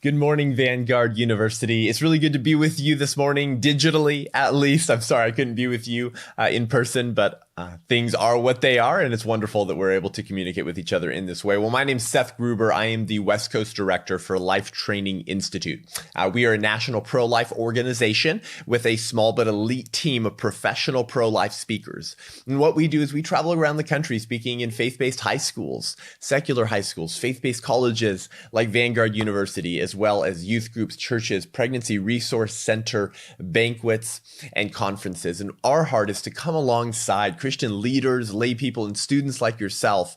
Good morning, Vanguard University. It's really good to be with you this morning, digitally at least. I'm sorry I couldn't be with you in person, but things are what they are, and it's wonderful that we're able to communicate with each other in this way. Well, my name's Seth Gruber. I am the West Coast Director for Life Training Institute. We are a national pro-life organization with a small but elite team of professional pro-life speakers. And what we do is we travel around the country speaking in faith-based high schools, secular high schools, faith-based colleges like Vanguard University, as well as youth groups, churches, pregnancy resource center, banquets, and conferences. And our heart is to come alongside Christian leaders, lay people, and students like yourself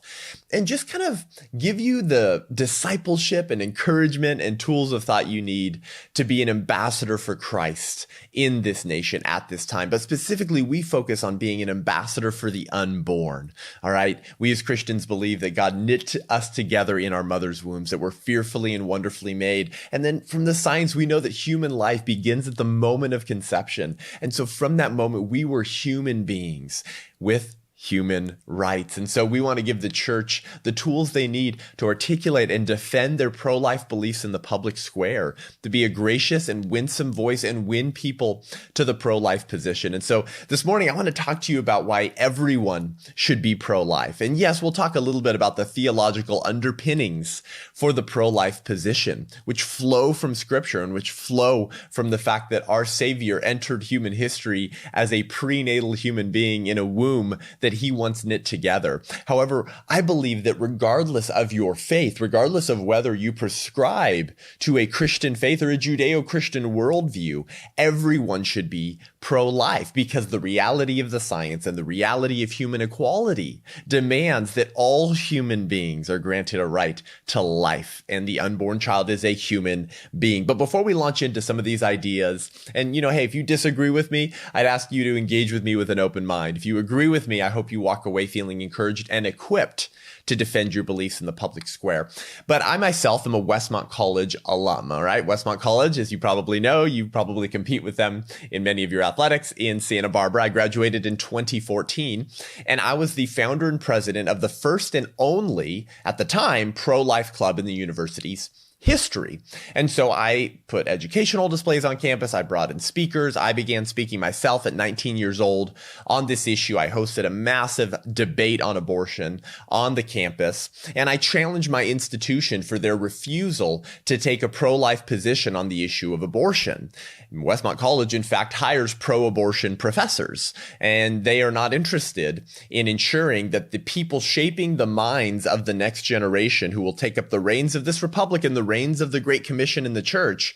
and just kind of give you the discipleship and encouragement and tools of thought you need to be an ambassador for Christ in this nation at this time. But specifically, we focus on being an ambassador for the unborn. All right. We as Christians believe that God knit us together in our mother's wombs, that we're fearfully and wonderfully made. And then from the science, we know that human life begins at the moment of conception. And so from that moment, we were human beings with human rights. And so we want to give the church the tools they need to articulate and defend their pro-life beliefs in the public square, to be a gracious and winsome voice and win people to the pro-life position. And so this morning, I want to talk to you about why everyone should be pro-life. And yes, we'll talk a little bit about the theological underpinnings for the pro-life position, which flow from Scripture and which flow from the fact that our Savior entered human history as a prenatal human being in a womb that he once knit together. However, I believe that regardless of your faith, regardless of whether you prescribe to a Christian faith or a Judeo-Christian worldview, everyone should be pro-life, because the reality of the science and the reality of human equality demands that all human beings are granted a right to life, and the unborn child is a human being. But before we launch into some of these ideas, and hey, if you disagree with me, I'd ask you to engage with me with an open mind. If you agree with me, I hope you walk away feeling encouraged and equipped to defend your beliefs in the public square. But I myself am a Westmont College alum, all right? Westmont College, as you probably know, you probably compete with them in many of your athletics in Santa Barbara. I graduated in 2014, and I was the founder and president of the first and only, at the time, pro-life club in the university's history. And so I put educational displays on campus. I brought in speakers. I began speaking myself at 19 years old on this issue. I hosted a massive debate on abortion on the campus, and I challenged my institution for their refusal to take a pro-life position on the issue of abortion. Westmont College, in fact, hires pro-abortion professors, and they are not interested in ensuring that the people shaping the minds of the next generation who will take up the reins of this republic and the reins of the Great Commission in the church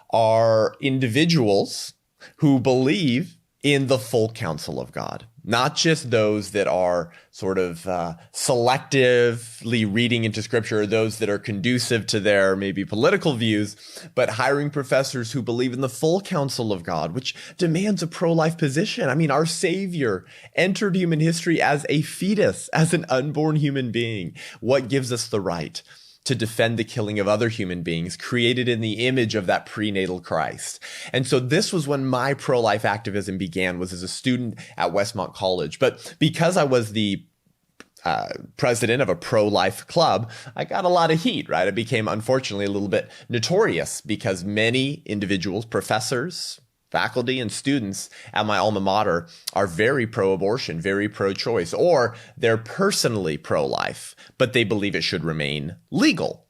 are individuals who believe in the full counsel of God, not just those that are sort of selectively reading into Scripture, or those that are conducive to their maybe political views, but hiring professors who believe in the full counsel of God, which demands a pro-life position. I mean, our Savior entered human history as a fetus, as an unborn human being. What gives us the right to defend the killing of other human beings created in the image of that prenatal Christ? And so this was when my pro-life activism began, was as a student at Westmont College. But because I was the president of a pro-life club, I got a lot of heat, right? I became, unfortunately, a little bit notorious because many individuals, professors, faculty, and students at my alma mater are very pro-abortion, very pro-choice, or they're personally pro-life, but they believe it should remain legal.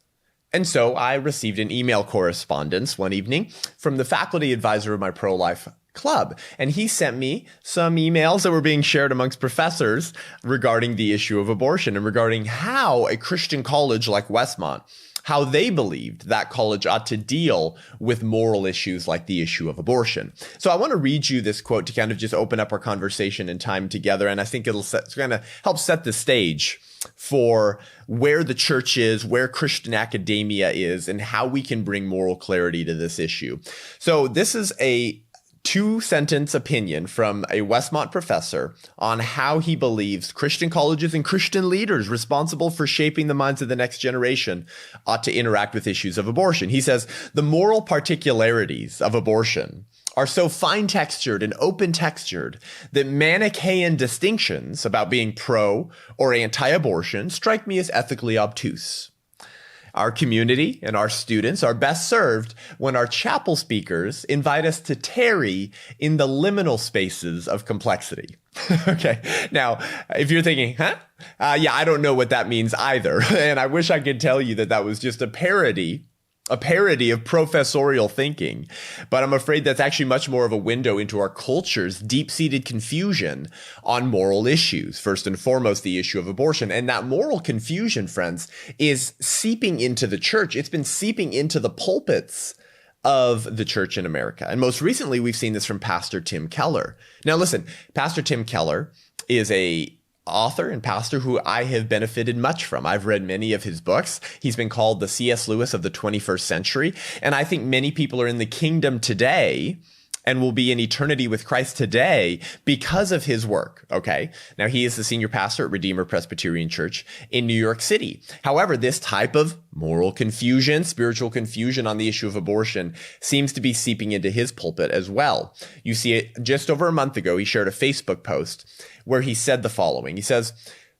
And so I received an email correspondence one evening from the faculty advisor of my pro-life club, and he sent me some emails that were being shared amongst professors regarding the issue of abortion and regarding how a Christian college like Westmont, how they believed that college ought to deal with moral issues like the issue of abortion. So I want to read you this quote to kind of just open up our conversation and time together. And I think it's going to help set the stage for where the church is, where Christian academia is, and how we can bring moral clarity to this issue. So this is a two-sentence opinion from a Westmont professor on how he believes Christian colleges and Christian leaders responsible for shaping the minds of the next generation ought to interact with issues of abortion. He says, the moral particularities of abortion are so fine-textured and open-textured that Manichaean distinctions about being pro or anti-abortion strike me as ethically obtuse. Our community and our students are best served when our chapel speakers invite us to tarry in the liminal spaces of complexity. Okay. Now, if you're thinking, yeah, I don't know what that means either. And I wish I could tell you that that was just a parody of professorial thinking. But I'm afraid that's actually much more of a window into our culture's deep-seated confusion on moral issues. First and foremost, the issue of abortion. And that moral confusion, friends, is seeping into the church. It's been seeping into the pulpits of the church in America. And most recently, we've seen this from Pastor Tim Keller. Now, listen, Pastor Tim Keller is a author and pastor who I have benefited much from. I've read many of his books. He's been called the C.S. Lewis of the 21st century. And I think many people are in the kingdom today and will be in eternity with Christ today because of his work. Okay. Now, he is the senior pastor at Redeemer Presbyterian Church in New York City. However, this type of moral confusion, spiritual confusion on the issue of abortion seems to be seeping into his pulpit as well. You see it just over a month ago, he shared a Facebook post where he said the following. He says,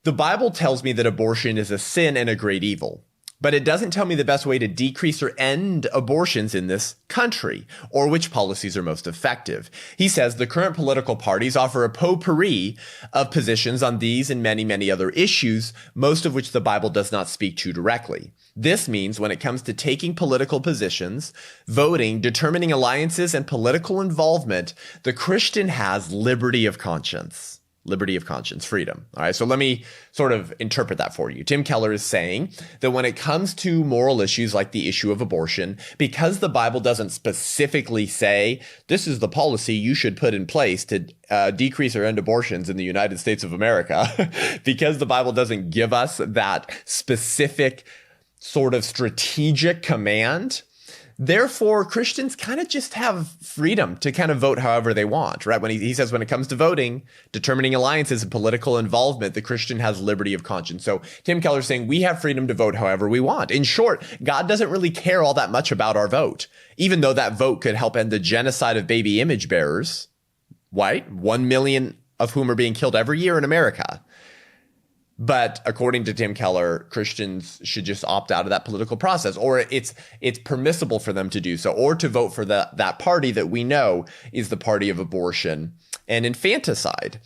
"The Bible tells me that abortion is a sin and a great evil, but it doesn't tell me the best way to decrease or end abortions in this country, or which policies are most effective." He says the current political parties offer a potpourri of positions on these and many, many other issues, most of which the Bible does not speak to directly. This means when it comes to taking political positions, voting, determining alliances, and political involvement, the Christian has liberty of conscience. Liberty of conscience, freedom. All right, so let me sort of interpret that for you. Tim Keller is saying that when it comes to moral issues like the issue of abortion, because the Bible doesn't specifically say this is the policy you should put in place to decrease or end abortions in the United States of America, because the Bible doesn't give us that specific sort of strategic command, therefore, Christians kind of just have freedom to kind of vote however they want, right? When he says when it comes to voting, determining alliances and political involvement, the Christian has liberty of conscience. So Tim Keller's saying we have freedom to vote however we want. In short, God doesn't really care all that much about our vote, even though that vote could help end the genocide of baby image bearers, right? 1 million of whom are being killed every year in America. But according to Tim Keller, Christians should just opt out of that political process, or it's permissible for them to do so, or to vote for that party that we know is the party of abortion and infanticide.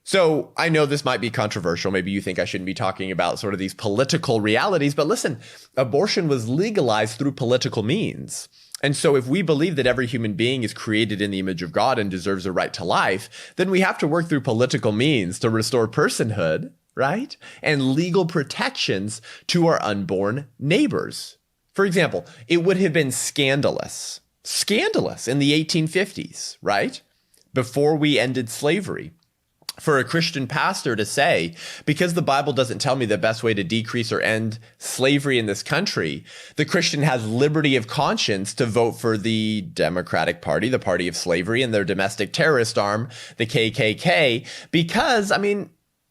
So I know this might be controversial. Maybe you think I shouldn't be talking about sort of these political realities, but listen, abortion was legalized through political means. And so if we believe that every human being is created in the image of God and deserves a right to life, then we have to work through political means to restore personhood, right? And legal protections to our unborn neighbors. For example, it would have been scandalous in the 1850s, right? Before we ended slavery, for a Christian pastor to say, because the Bible doesn't tell me the best way to decrease or end slavery in this country, the Christian has liberty of conscience to vote for the Democratic Party, the party of slavery, and their domestic terrorist arm, the KKK, because,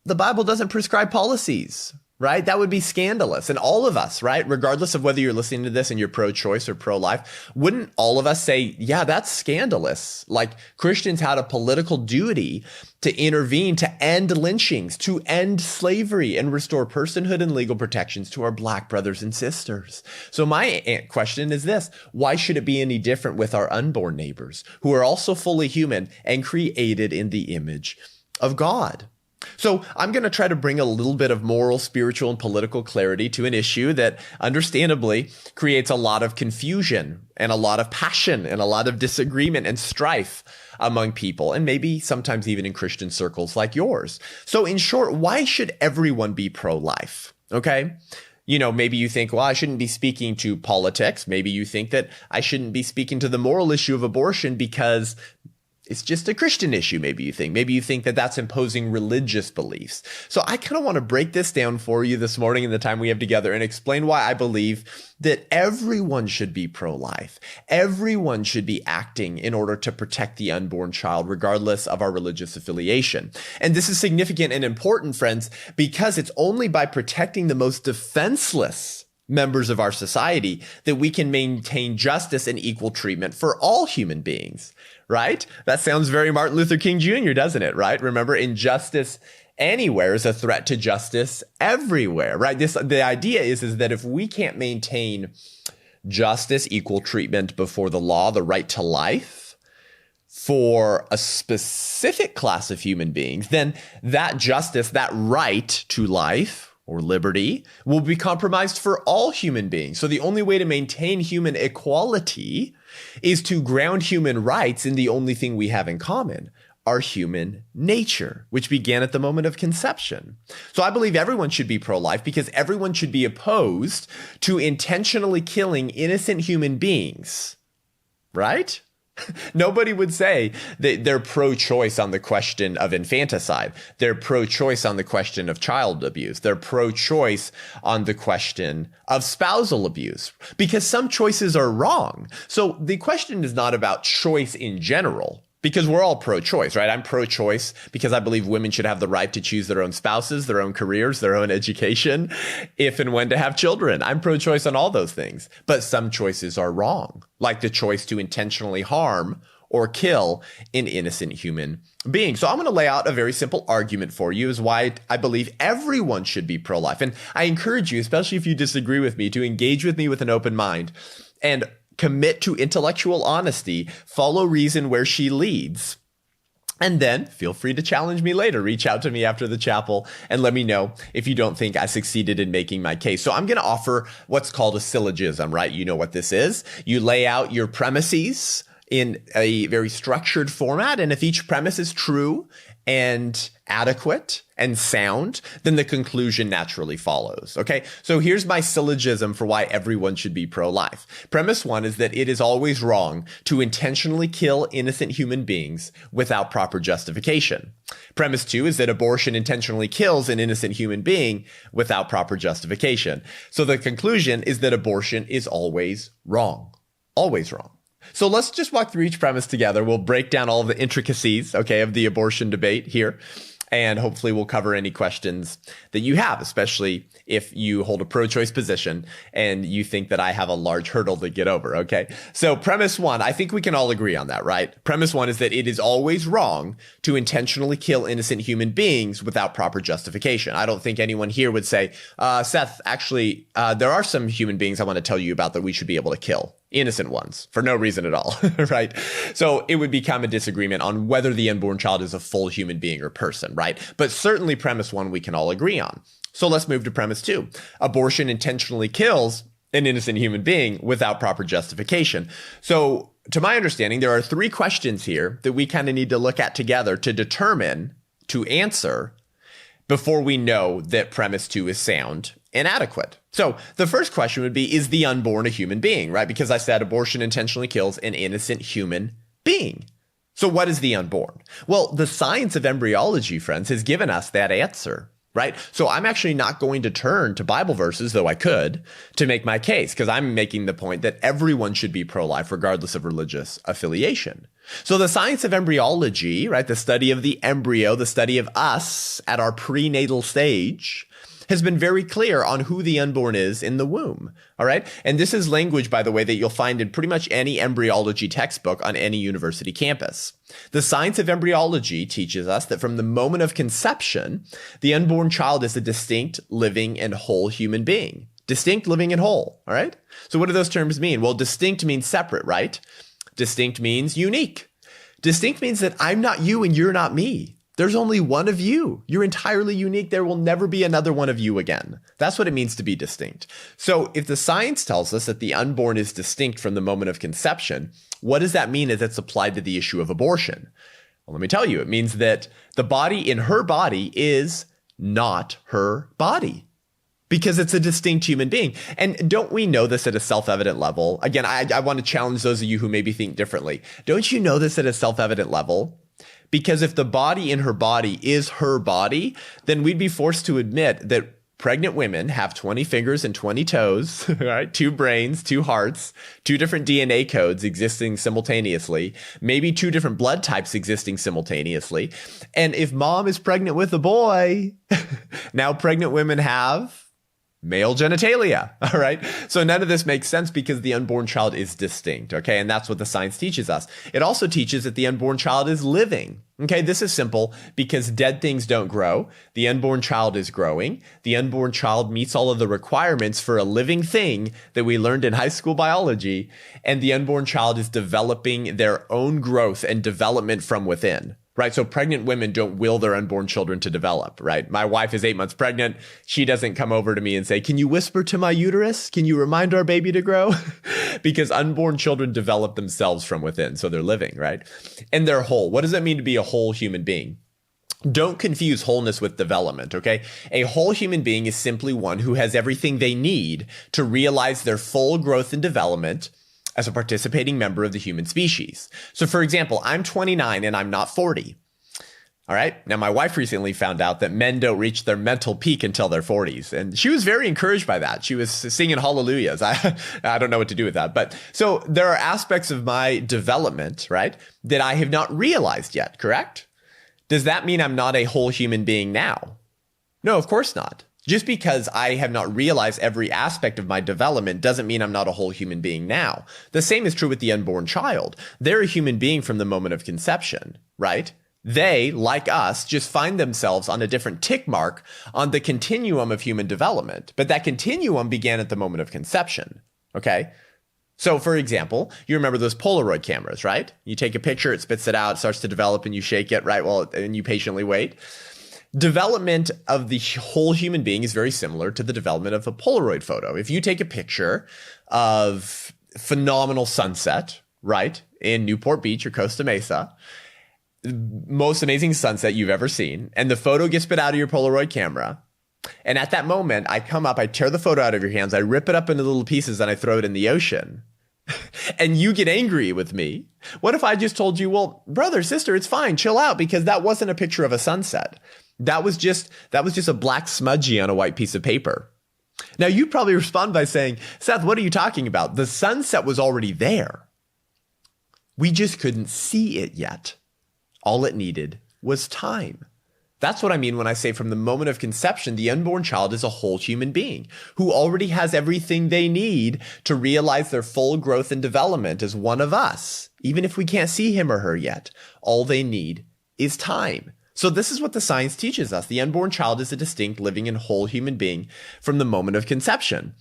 the Bible doesn't prescribe policies, right? That would be scandalous. And all of us, right, regardless of whether you're listening to this and you're pro-choice or pro-life, wouldn't all of us say, yeah, that's scandalous? Like Christians had a political duty to intervene, to end lynchings, to end slavery, and restore personhood and legal protections to our Black brothers and sisters. So my question is this: why should it be any different with our unborn neighbors, who are also fully human and created in the image of God? So I'm going to try to bring a little bit of moral, spiritual, and political clarity to an issue that understandably creates a lot of confusion and a lot of passion and a lot of disagreement and strife among people, and maybe sometimes even in Christian circles like yours. So in short, why should everyone be pro-life? Okay. Maybe you think, well, I shouldn't be speaking to politics. Maybe you think that I shouldn't be speaking to the moral issue of abortion because it's just a Christian issue, maybe you think that that's imposing religious beliefs. So I kind of want to break this down for you this morning in the time we have together and explain why I believe that everyone should be pro-life. Everyone should be acting in order to protect the unborn child, regardless of our religious affiliation. And this is significant and important, friends, because it's only by protecting the most defenseless members of our society that we can maintain justice and equal treatment for all human beings, right? That sounds very Martin Luther King Jr., doesn't it, right? Remember, injustice anywhere is a threat to justice everywhere, right? The idea is that if we can't maintain justice, equal treatment before the law, the right to life for a specific class of human beings, then that justice, that right to life or liberty will be compromised for all human beings. So the only way to maintain human equality is to ground human rights in the only thing we have in common, our human nature, which began at the moment of conception. So I believe everyone should be pro-life because everyone should be opposed to intentionally killing innocent human beings, right? Nobody would say that they're pro-choice on the question of infanticide. They're pro-choice on the question of child abuse. They're pro-choice on the question of spousal abuse because some choices are wrong. So the question is not about choice in general, because we're all pro-choice, right? I'm pro-choice because I believe women should have the right to choose their own spouses, their own careers, their own education, if and when to have children. I'm pro-choice on all those things. But some choices are wrong, like the choice to intentionally harm or kill an innocent human being. So I'm going to lay out a very simple argument for you as why I believe everyone should be pro-life. And I encourage you, especially if you disagree with me, to engage with me with an open mind and commit to intellectual honesty, follow reason where she leads. And then feel free to challenge me later. Reach out to me after the chapel and let me know if you don't think I succeeded in making my case. So I'm going to offer what's called a syllogism, right? You know what this is. You lay out your premises in a very structured format. And if each premise is true and adequate and sound, then the conclusion naturally follows. Okay. So here's my syllogism for why everyone should be pro-life. Premise one is that it is always wrong to intentionally kill innocent human beings without proper justification. Premise two is that abortion intentionally kills an innocent human being without proper justification. So the conclusion is that abortion is always wrong. Always wrong. So let's just walk through each premise together. We'll break down all of the intricacies, okay, of the abortion debate here. And hopefully we'll cover any questions that you have, especially if you hold a pro-choice position and you think that I have a large hurdle to get over, okay? So premise one, I think we can all agree on that, right? Premise one is that it is always wrong to intentionally kill innocent human beings without proper justification. I don't think anyone here would say, Seth, actually, there are some human beings I want to tell you about that we should be able to kill. Innocent ones for no reason at all, right? So it would become a disagreement on whether the unborn child is a full human being or person, right? But certainly premise one we can all agree on. So let's move to premise two. Abortion intentionally kills an innocent human being without proper justification. So to my understanding, there are three questions here that we kind of need to look at together to determine, to answer, before we know that premise two is sound and adequate. So the first question would be, is the unborn a human being, right? Because I said abortion intentionally kills an innocent human being. So what is the unborn? Well, the science of embryology, friends, has given us that answer, right? So I'm actually not going to turn to Bible verses, though I could, to make my case, because I'm making the point that everyone should be pro-life regardless of religious affiliation. So the science of embryology, right, the study of the embryo, the study of us at our prenatal stage, has been very clear on who the unborn is in the womb. All right. And this is language, by the way, that you'll find in pretty much any embryology textbook on any university campus. The science of embryology teaches us that from the moment of conception, the unborn child is a distinct, living, and whole human being. Distinct, living, and whole. All right. So what do those terms mean? Well, distinct means separate, right? Distinct means unique. Distinct means that I'm not you and you're not me. There's only one of you. You're entirely unique. There will never be another one of you again. That's what it means to be distinct. So if the science tells us that the unborn is distinct from the moment of conception, what does that mean as it's applied to the issue of abortion? Well, let me tell you, it means that the body in her body is not her body, because it's a distinct human being. And don't we know this at a self-evident level? Again, I want to challenge those of you who maybe think differently. Don't you know this at a self-evident level? Because if the body in her body is her body, then we'd be forced to admit that pregnant women have 20 fingers and 20 toes, right? 2 brains, 2 hearts, 2 different DNA codes existing simultaneously, maybe 2 different blood types existing simultaneously. And if mom is pregnant with a boy, now pregnant women have male genitalia. All right. So none of this makes sense because the unborn child is distinct. Okay. And that's what the science teaches us. It also teaches that the unborn child is living. Okay. This is simple because dead things don't grow. The unborn child is growing. The unborn child meets all of the requirements for a living thing that we learned in high school biology. And the unborn child is developing their own growth and development from within. Right. So pregnant women don't will their unborn children to develop. Right. My wife is 8 months pregnant. She doesn't come over to me and say, can you whisper to my uterus? Can you remind our baby to grow? Because unborn children develop themselves from within. So they're living. Right. And they're whole. What does it mean to be a whole human being? Don't confuse wholeness with development, okay? A whole human being is simply one who has everything they need to realize their full growth and development as a participating member of the human species. So for example, I'm 29 and I'm not 40. All right. Now, my wife recently found out that men don't reach their mental peak until their 40s. And she was very encouraged by that. She was singing hallelujahs. I don't know what to do with that. But so there are aspects of my development, right, that I have not realized yet, correct? Does that mean I'm not a whole human being now? No, of course not. Just because I have not realized every aspect of my development doesn't mean I'm not a whole human being now. The same is true with the unborn child. They're a human being from the moment of conception, right? They, like us, just find themselves on a different tick mark on the continuum of human development. But that continuum began at the moment of conception, okay? So, for example, you remember those Polaroid cameras, right? You take a picture, it spits it out, it starts to develop, and you shake it, right? Well, and you patiently wait. Development of the whole human being is very similar to the development of a Polaroid photo. If you take a picture of phenomenal sunset, right, in Newport Beach or Costa Mesa, most amazing sunset you've ever seen, and the photo gets spit out of your Polaroid camera, and at that moment, I come up, I tear the photo out of your hands, I rip it up into little pieces, and I throw it in the ocean. And you get angry with me. What if I just told you, well, brother, sister, it's fine, chill out, because that wasn't a picture of a sunset. That was just a black smudgy on a white piece of paper. Now, you'd probably respond by saying, Seth, what are you talking about? The sunset was already there. We just couldn't see it yet. All it needed was time. That's what I mean when I say from the moment of conception, the unborn child is a whole human being who already has everything they need to realize their full growth and development as one of us. Even if we can't see him or her yet, all they need is time. So this is what the science teaches us. The unborn child is a distinct, living, and whole human being from the moment of conception.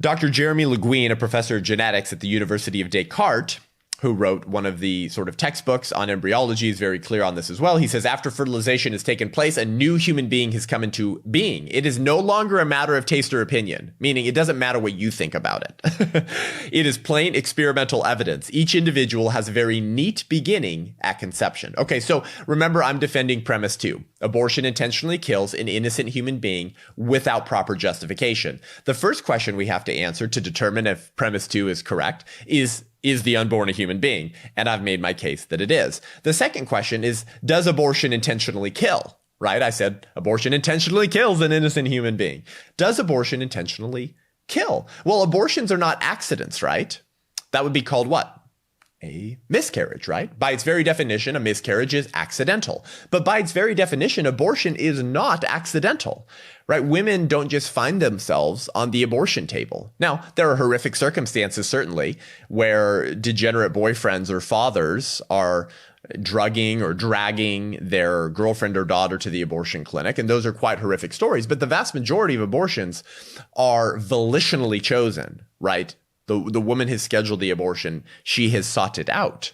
Dr. Jeremy Le Guin, a professor of genetics at the University of Descartes, who wrote one of the sort of textbooks on embryology, is very clear on this as well. He says, after fertilization has taken place, a new human being has come into being. It is no longer a matter of taste or opinion, meaning it doesn't matter what you think about it. It is plain experimental evidence. Each individual has a very neat beginning at conception. Okay, so remember, I'm defending premise 2. Abortion intentionally kills an innocent human being without proper justification. The first question we have to answer to determine if premise 2 is correct is the unborn a human being? And I've made my case that it is. The second question is, does abortion intentionally kill? Right? I said abortion intentionally kills an innocent human being. Does abortion intentionally kill? Well, abortions are not accidents, right? That would be called what? A miscarriage, right? By its very definition, a miscarriage is accidental. But by its very definition, abortion is not accidental, right? Women don't just find themselves on the abortion table. Now, there are horrific circumstances, certainly, where degenerate boyfriends or fathers are drugging or dragging their girlfriend or daughter to the abortion clinic. And those are quite horrific stories. But the vast majority of abortions are volitionally chosen, right? The woman has scheduled the abortion. She has sought it out.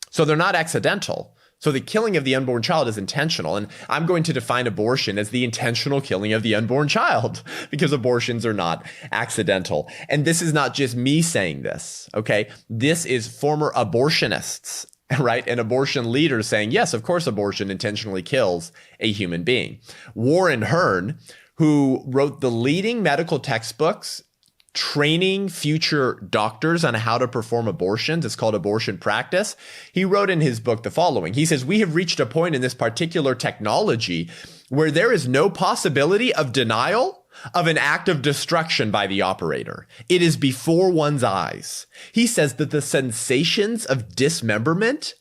So they're not accidental. So the killing of the unborn child is intentional. And I'm going to define abortion as the intentional killing of the unborn child because abortions are not accidental. And this is not just me saying this, okay? This is former abortionists, right? And abortion leaders saying, yes, of course, abortion intentionally kills a human being. Warren Hearn, who wrote the leading medical textbooks training future doctors on how to perform abortions. It's called Abortion Practice. He wrote in his book the following. He says, we have reached a point in this particular technology where there is no possibility of denial of an act of destruction by the operator. It is before one's eyes. He says that the sensations of dismemberment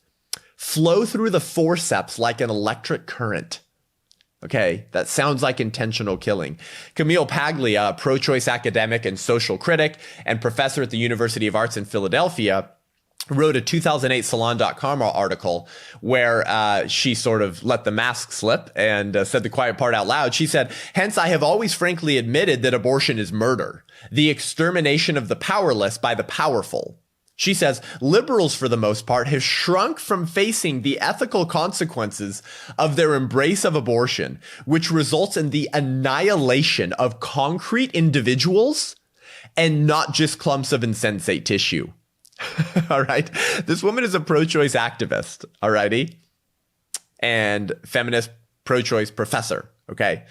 flow through the forceps like an electric current. Okay, that sounds like intentional killing. Camille Paglia, a pro-choice academic and social critic and professor at the University of Arts in Philadelphia, wrote a 2008 Salon.com article where she sort of let the mask slip and said the quiet part out loud. She said, "Hence, I have always frankly admitted that abortion is murder, the extermination of the powerless by the powerful." She says, liberals, for the most part, have shrunk from facing the ethical consequences of their embrace of abortion, which results in the annihilation of concrete individuals and not just clumps of insensate tissue. All right. This woman is a pro-choice activist. All righty. And feminist pro-choice professor. Okay.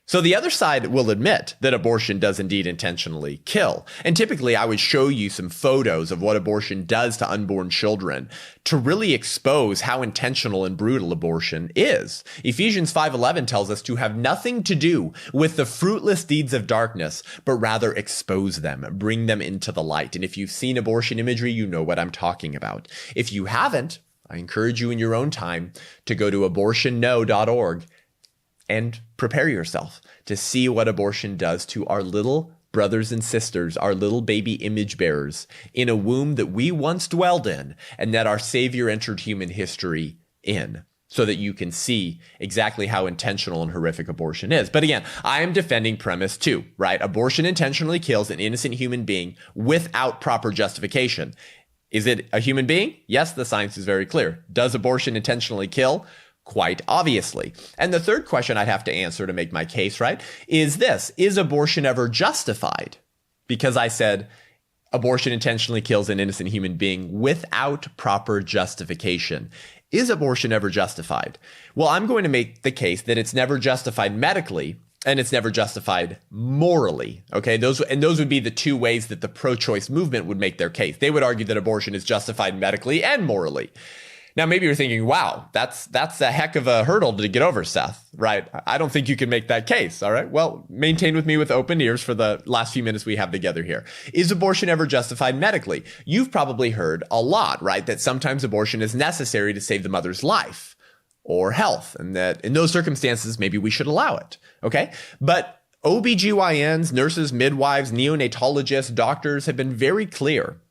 So the other side will admit that abortion does indeed intentionally kill. And typically I would show you some photos of what abortion does to unborn children to really expose how intentional and brutal abortion is. Ephesians 5:11 tells us to have nothing to do with the fruitless deeds of darkness, but rather expose them, bring them into the light. And if you've seen abortion imagery, you know what I'm talking about. If you haven't, I encourage you in your own time to go to abortionno.org and prepare yourself to see what abortion does to our little brothers and sisters, our little baby image bearers in a womb that we once dwelled in and that our Savior entered human history in, so that you can see exactly how intentional and horrific abortion is. But again, I am defending premise 2, right? Abortion intentionally kills an innocent human being without proper justification. Is it a human being? Yes, the science is very clear. Does abortion intentionally kill? Quite obviously. And the third question I'd have to answer to make my case, right, is this: is abortion ever justified? Because I said abortion intentionally kills an innocent human being without proper justification. Is abortion ever justified? Well, I'm going to make the case that it's never justified medically and it's never justified morally. Okay, those would be the two ways that the pro-choice movement would make their case. They would argue that abortion is justified medically and morally. Now, maybe you're thinking, wow, that's a heck of a hurdle to get over, Seth, right? I don't think you can make that case, all right? Well, maintain with me with open ears for the last few minutes we have together here. Is abortion ever justified medically? You've probably heard a lot, right, that sometimes abortion is necessary to save the mother's life or health, and that in those circumstances, maybe we should allow it, okay? But OBGYNs, nurses, midwives, neonatologists, doctors have been very clear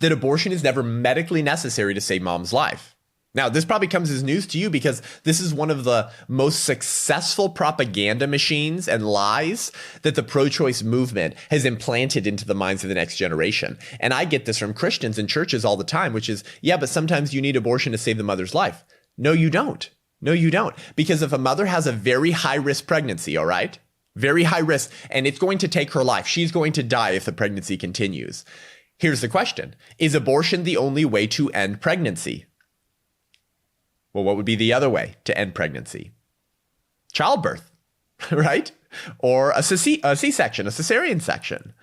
that abortion is never medically necessary to save mom's life. Now, this probably comes as news to you because this is one of the most successful propaganda machines and lies that the pro-choice movement has implanted into the minds of the next generation. And I get this from Christians in churches all the time, which is, yeah, but sometimes you need abortion to save the mother's life. No, you don't. No, you don't. Because if a mother has a very high-risk pregnancy, all right, very high risk, and it's going to take her life, she's going to die if the pregnancy continues. Here's the question. Is abortion the only way to end pregnancy? Well, what would be the other way to end pregnancy? Childbirth, right? Or a C-section, a cesarean section.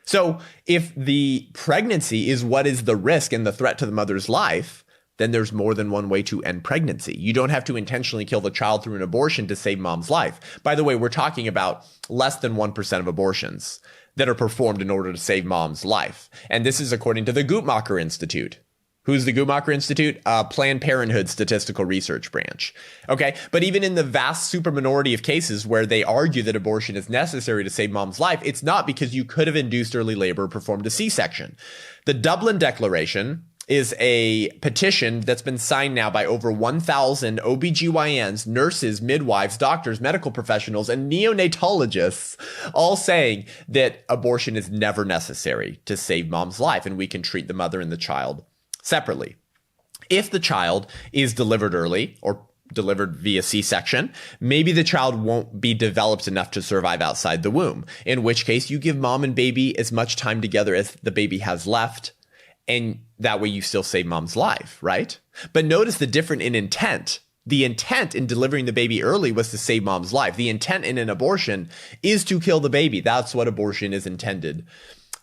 So if the pregnancy is what is the risk and the threat to the mother's life, then there's more than one way to end pregnancy. You don't have to intentionally kill the child through an abortion to save mom's life. By the way, we're talking about less than 1% of abortions that are performed in order to save mom's life. And this is according to the Guttmacher Institute. Who's the Guttmacher Institute? Planned Parenthood Statistical Research Branch. Okay, but even in the vast super minority of cases where they argue that abortion is necessary to save mom's life, it's not because you could have induced early labor or performed a C-section. The Dublin Declaration is a petition that's been signed now by over 1,000 OBGYNs, nurses, midwives, doctors, medical professionals, and neonatologists, all saying that abortion is never necessary to save mom's life, and we can treat the mother and the child separately. If the child is delivered early or delivered via C-section, maybe the child won't be developed enough to survive outside the womb, in which case you give mom and baby as much time together as the baby has left, and that way you still save mom's life, right? But notice the difference in intent. The intent in delivering the baby early was to save mom's life. The intent in an abortion is to kill the baby. That's what abortion is intended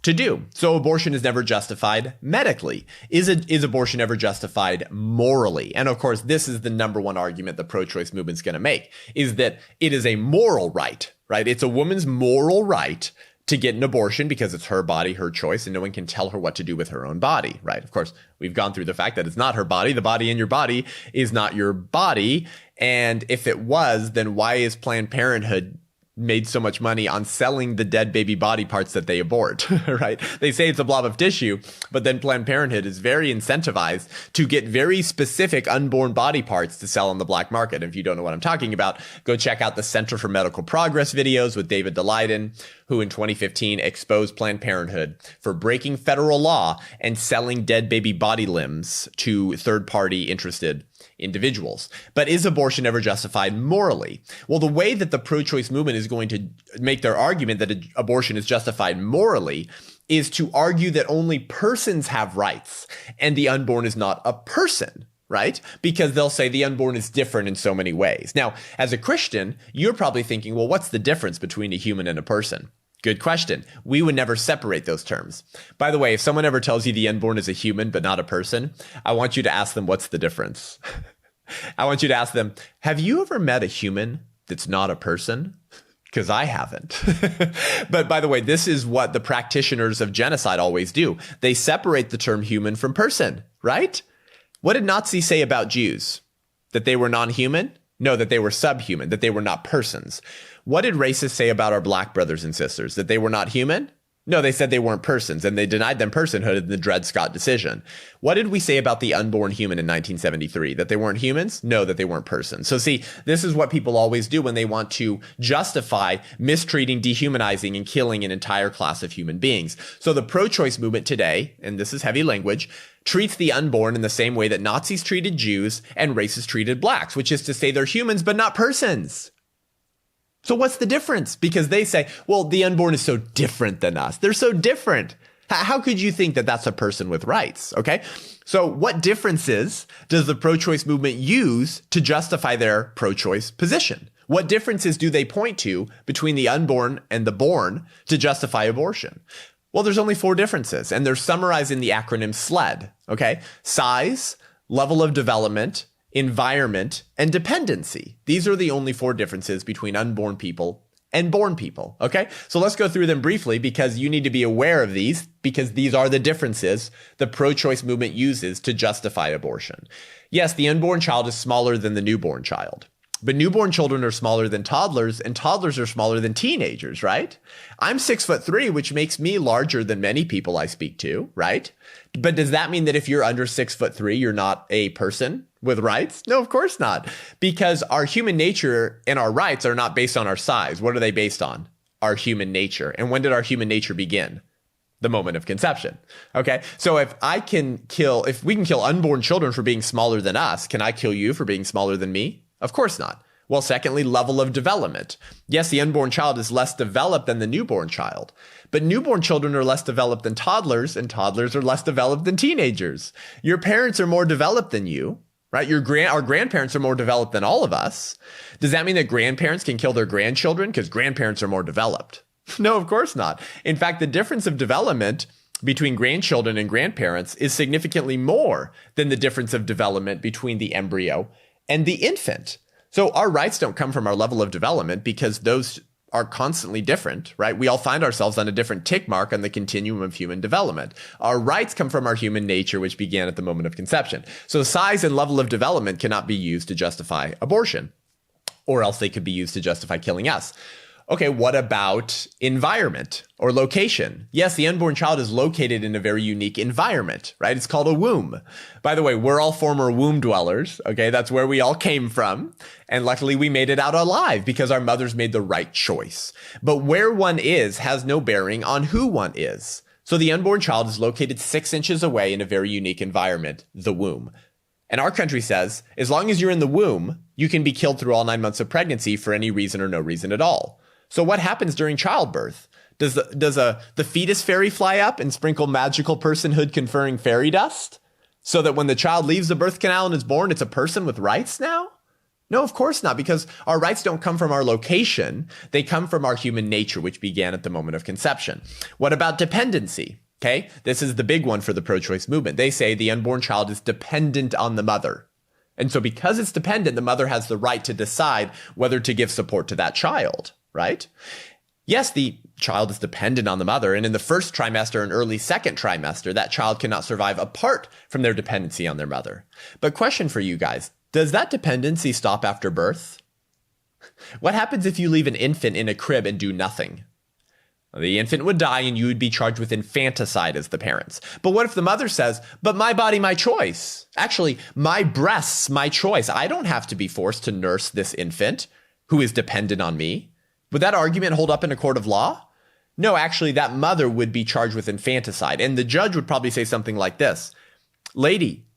to do. So abortion is never justified medically. Is abortion ever justified morally? And of course, this is the number one argument the pro-choice movement's going to make, is that it is a moral right, right? It's a woman's moral right to get an abortion because it's her body, her choice, and no one can tell her what to do with her own body, right? Of course, we've gone through the fact that it's not her body. The body in your body is not your body. And if it was, then why is Planned Parenthood made so much money on selling the dead baby body parts that they abort, right? They say it's a blob of tissue, but then Planned Parenthood is very incentivized to get very specific unborn body parts to sell on the black market. If you don't know what I'm talking about, go check out the Center for Medical Progress videos with David Daleiden, who in 2015 exposed Planned Parenthood for breaking federal law and selling dead baby body limbs to third-party interested individuals. But is abortion ever justified morally? Well, the way that the pro-choice movement is going to make their argument that abortion is justified morally is to argue that only persons have rights and the unborn is not a person, right? Because they'll say the unborn is different in so many ways. Now, as a Christian, you're probably thinking, well, what's the difference between a human and a person? Good question. We would never separate those terms. By the way, if someone ever tells you the unborn is a human but not a person, I want you to ask them, what's the difference? I want you to ask them, have you ever met a human that's not a person? Because I haven't. But by the way, this is what the practitioners of genocide always do. They separate the term human from person, right? What did Nazis say about Jews? That they were non-human? No, that they were subhuman, that they were not persons. What did racists say about our black brothers and sisters? That they were not human? No, they said they weren't persons, and they denied them personhood in the Dred Scott decision. What did we say about the unborn human in 1973? That they weren't humans? No, that they weren't persons. So see, this is what people always do when they want to justify mistreating, dehumanizing, and killing an entire class of human beings. So the pro-choice movement today, and this is heavy language, treats the unborn in the same way that Nazis treated Jews and racists treated blacks, which is to say they're humans but not persons. So what's the difference? Because they say, well, the unborn is so different than us. They're so different. How could you think that that's a person with rights? Okay. So what differences does the pro-choice movement use to justify their pro-choice position? What differences do they point to between the unborn and the born to justify abortion? Well, there's only 4 differences, and they're summarized in the acronym SLED. Okay. Size, level of development, environment, and dependency. These are the only 4 differences between unborn people and born people. Okay, so let's go through them briefly because you need to be aware of these because these are the differences the pro-choice movement uses to justify abortion. Yes, the unborn child is smaller than the newborn child. But newborn children are smaller than toddlers, and toddlers are smaller than teenagers, right? I'm 6'3", which makes me larger than many people I speak to, right? But does that mean that if you're under 6'3", you're not a person with rights? No, of course not. Because our human nature and our rights are not based on our size. What are they based on? Our human nature. And when did our human nature begin? The moment of conception. Okay. So if we can kill unborn children for being smaller than us, can I kill you for being smaller than me? Of course not. Well, secondly, level of development. Yes, the unborn child is less developed than the newborn child, but newborn children are less developed than toddlers, and toddlers are less developed than teenagers. Your parents are more developed than you, right? Our grandparents are more developed than all of us. Does that mean that grandparents can kill their grandchildren because grandparents are more developed? No, of course not. In fact, the difference of development between grandchildren and grandparents is significantly more than the difference of development between the embryo and the infant. So our rights don't come from our level of development because those are constantly different, right? We all find ourselves on a different tick mark on the continuum of human development. Our rights come from our human nature, which began at the moment of conception. So size and level of development cannot be used to justify abortion, or else they could be used to justify killing us. Okay, what about environment or location? Yes, the unborn child is located in a very unique environment, right? It's called a womb. By the way, we're all former womb dwellers, okay? That's where we all came from. And luckily we made it out alive because our mothers made the right choice. But where one is has no bearing on who one is. So the unborn child is located 6 inches away in a very unique environment, the womb. And our country says, as long as you're in the womb, you can be killed through all 9 months of pregnancy for any reason or no reason at all. So what happens during childbirth? Does the fetus fairy fly up and sprinkle magical personhood conferring fairy dust so that when the child leaves the birth canal and is born, it's a person with rights now? No, of course not, because our rights don't come from our location. They come from our human nature, which began at the moment of conception. What about dependency? Okay, this is the big one for the pro-choice movement. They say the unborn child is dependent on the mother. And so because it's dependent, the mother has the right to decide whether to give support to that child. Right? Yes, the child is dependent on the mother, and in the first trimester and early second trimester, that child cannot survive apart from their dependency on their mother. But question for you guys, Does that dependency stop after birth? What happens if you leave an infant in a crib and do nothing? The infant would die and you would be charged with infanticide as the parents. But what if the mother says, but my body, my choice? Actually, my breasts, my choice. I don't have to be forced to nurse this infant who is dependent on me. Would that argument hold up in a court of law? No, actually, that mother would be charged with infanticide. And the judge would probably say something like this: lady,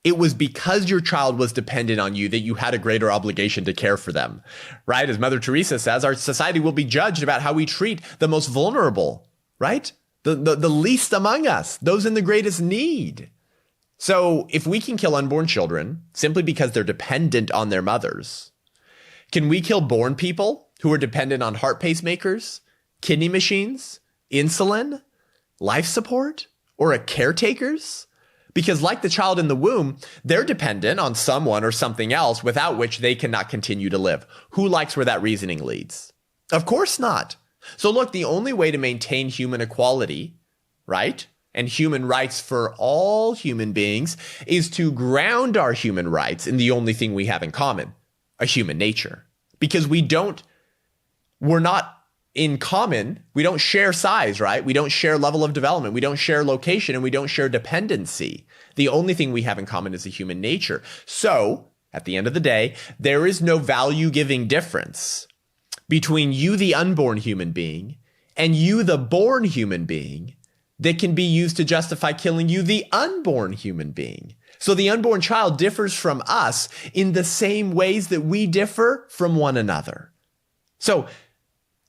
it was because your child was dependent on you that you had a greater obligation to care for them, right? As Mother Teresa says, our society will be judged about how we treat the most vulnerable, right? The least among us, those in the greatest need. So if we can kill unborn children simply because they're dependent on their mothers, can we kill born people who are dependent on heart pacemakers, kidney machines, insulin, life support, or caretakers? Because like the child in the womb, they're dependent on someone or something else without which they cannot continue to live. Who likes where that reasoning leads? Of course not. So look, the only way to maintain human equality, right, and human rights for all human beings is to ground our human rights in the only thing we have in common, a human nature. Because we're not in common, we don't share size, right? We don't share level of development. We don't share location, and we don't share dependency. The only thing we have in common is a human nature. So at the end of the day, there is no value-giving difference between you, the unborn human being, and you, the born human being, that can be used to justify killing you, the unborn human being. So the unborn child differs from us in the same ways that we differ from one another. So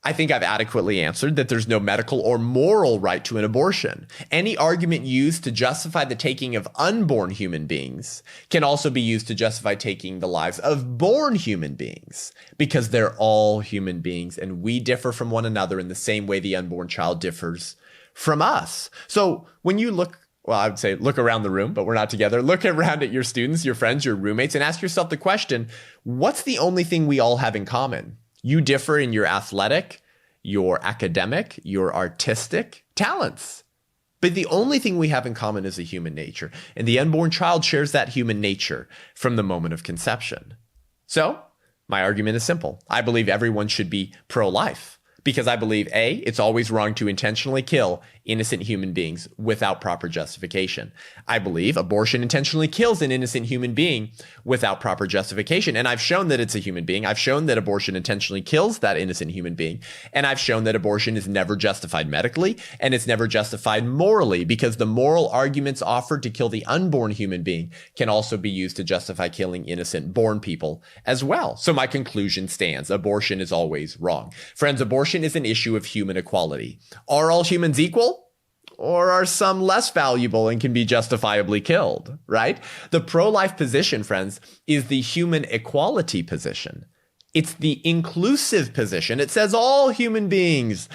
I think I've adequately answered that there's no medical or moral right to an abortion. Any argument used to justify the taking of unborn human beings can also be used to justify taking the lives of born human beings, because they're all human beings and we differ from one another in the same way the unborn child differs from us. So when you look, well, I would say look around the room, but we're not together. Look around at your students, your friends, your roommates, and ask yourself the question, what's the only thing we all have in common? You differ in your athletic, your academic, your artistic talents. But the only thing we have in common is a human nature. And the unborn child shares that human nature from the moment of conception. So my argument is simple. I believe everyone should be pro-life, because I believe, A, it's always wrong to intentionally kill innocent human beings without proper justification. I believe abortion intentionally kills an innocent human being without proper justification. And I've shown that it's a human being. I've shown that abortion intentionally kills that innocent human being. And I've shown that abortion is never justified medically and it's never justified morally, because the moral arguments offered to kill the unborn human being can also be used to justify killing innocent born people as well. So my conclusion stands. Abortion is always wrong. Friends, abortion is an issue of human equality. Are all humans equal? Or are some less valuable and can be justifiably killed, right? The pro-life position, friends, is the human equality position. It's the inclusive position. It says all human beings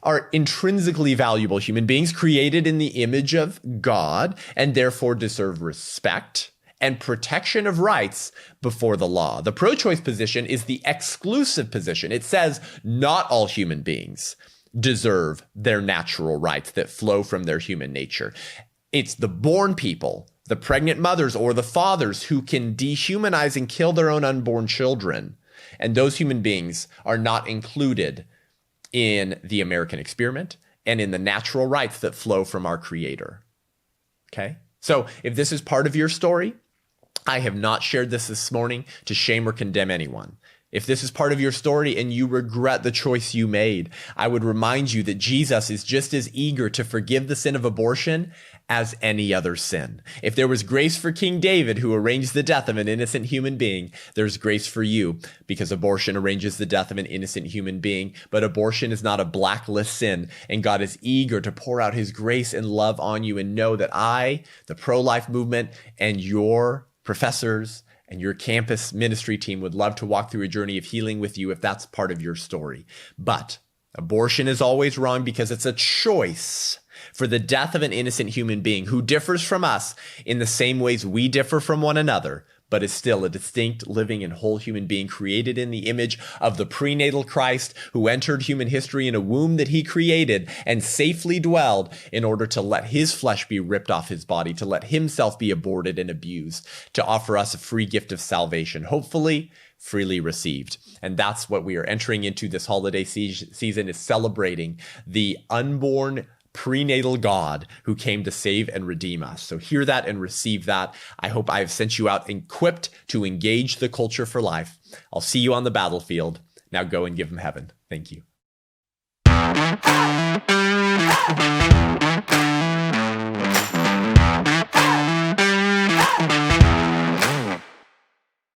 are intrinsically valuable human beings created in the image of God and therefore deserve respect and protection of rights before the law. The pro-choice position is the exclusive position. It says not all human beings deserve their natural rights that flow from their human nature. It's the born people, the pregnant mothers or the fathers, who can dehumanize and kill their own unborn children. And those human beings are not included in the American experiment and in the natural rights that flow from our Creator. Okay? So if this is part of your story, I have not shared this morning to shame or condemn anyone. If this is part of your story and you regret the choice you made, I would remind you that Jesus is just as eager to forgive the sin of abortion as any other sin. If there was grace for King David, who arranged the death of an innocent human being, there's grace for you, because abortion arranges the death of an innocent human being. But abortion is not a blacklist sin, and God is eager to pour out his grace and love on you. And know that I, the pro-life movement, and your professors and your campus ministry team would love to walk through a journey of healing with you if that's part of your story. But abortion is always wrong because it's a choice for the death of an innocent human being who differs from us in the same ways we differ from one another, but is still a distinct, living, and whole human being created in the image of the prenatal Christ who entered human history in a womb that he created and safely dwelled in order to let his flesh be ripped off his body, to let himself be aborted and abused, to offer us a free gift of salvation, hopefully freely received. And that's what we are entering into this holiday season, is celebrating the unborn prenatal God who came to save and redeem us. So hear that and receive that. I hope I have sent you out equipped to engage the culture for life. I'll see you on the battlefield. Now go and give him heaven. Thank you.